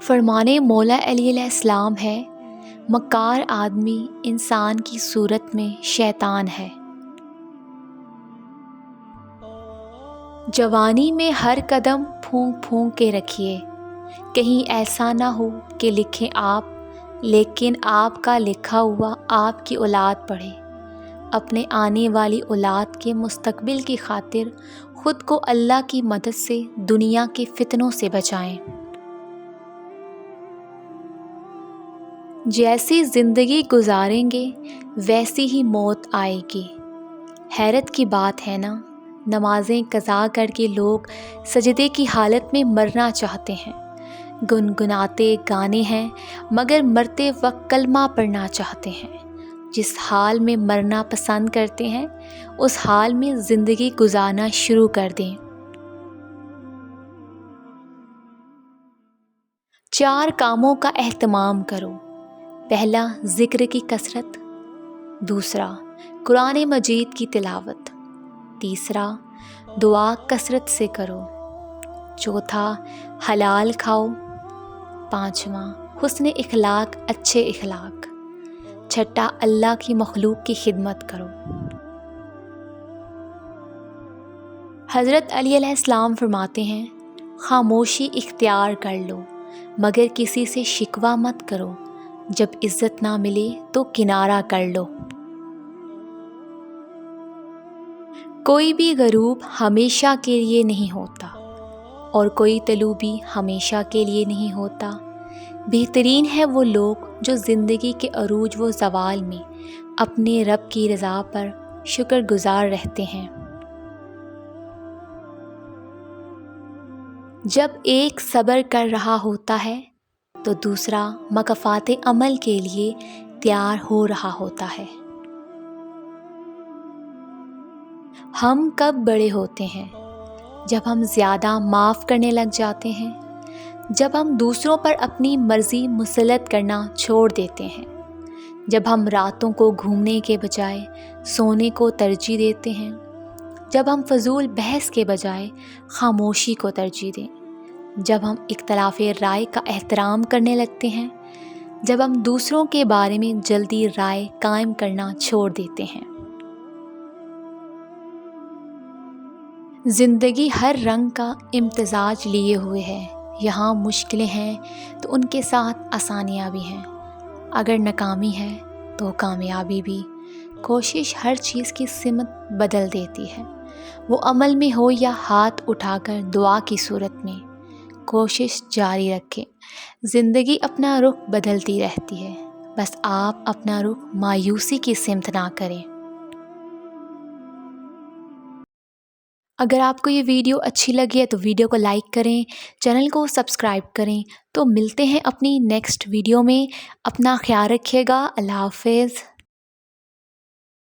فرمانے مولا علیہ السلام ہے، مکار آدمی انسان کی صورت میں شیطان ہے۔ جوانی میں ہر قدم پھونک پھونک کے رکھیے، کہیں ایسا نہ ہو کہ لکھیں آپ لیکن آپ کا لکھا ہوا آپ کی اولاد پڑھے۔ اپنے آنے والی اولاد کے مستقبل کی خاطر خود کو اللہ کی مدد سے دنیا کے فتنوں سے بچائیں۔ جیسی زندگی گزاریں گے ویسی ہی موت آئے گی۔ حیرت کی بات ہے نا، نمازیں قضا کر کے لوگ سجدے کی حالت میں مرنا چاہتے ہیں، گنگناتے گانے ہیں مگر مرتے وقت کلمہ پڑھنا چاہتے ہیں۔ جس حال میں مرنا پسند کرتے ہیں اس حال میں زندگی گزارنا شروع کر دیں۔ 4 کاموں کا اہتمام کرو۔ پہلا، ذکر کی کثرت۔ دوسرا، قرآن مجید کی تلاوت۔ تیسرا، دعا کثرت سے کرو۔ چوتھا، حلال کھاؤ۔ پانچواں، حسن اخلاق، اچھے اخلاق۔ چھٹا، اللہ کی مخلوق کی خدمت کرو۔ حضرت علی علیہ السلام فرماتے ہیں، خاموشی اختیار کر لو مگر کسی سے شکوہ مت کرو، جب عزت نہ ملے تو کنارہ کر لو۔ کوئی بھی غروب ہمیشہ کے لیے نہیں ہوتا اور کوئی طلوع بھی ہمیشہ کے لیے نہیں ہوتا۔ بہترین ہے وہ لوگ جو زندگی کے عروج و زوال میں اپنے رب کی رضا پر شکر گزار رہتے ہیں۔ جب ایک صبر کر رہا ہوتا ہے تو دوسرا مکافات عمل کے لیے تیار ہو رہا ہوتا ہے۔ ہم کب بڑے ہوتے ہیں؟ جب ہم زیادہ معاف کرنے لگ جاتے ہیں، جب ہم دوسروں پر اپنی مرضی مسلط کرنا چھوڑ دیتے ہیں، جب ہم راتوں کو گھومنے کے بجائے سونے کو ترجیح دیتے ہیں، جب ہم فضول بحث کے بجائے خاموشی کو ترجیح دیں، جب ہم اختلاف رائے کا احترام کرنے لگتے ہیں، جب ہم دوسروں کے بارے میں جلدی رائے قائم کرنا چھوڑ دیتے ہیں۔ زندگی ہر رنگ کا امتزاج لیے ہوئے ہے، یہاں مشکلیں ہیں تو ان کے ساتھ آسانیاں بھی ہیں، اگر ناکامی ہے تو کامیابی بھی۔ کوشش ہر چیز کی سمت بدل دیتی ہے، وہ عمل میں ہو یا ہاتھ اٹھا کر دعا کی صورت میں۔ کوشش جاری رکھیں، زندگی اپنا رخ بدلتی رہتی ہے، بس آپ اپنا رخ مایوسی کی سمت نہ کریں۔ اگر آپ کو یہ ویڈیو اچھی لگی ہے تو ویڈیو کو لائک کریں، چینل کو سبسکرائب کریں۔ تو ملتے ہیں اپنی نیکسٹ ویڈیو میں، اپنا خیال رکھیے گا، اللہ حافظ۔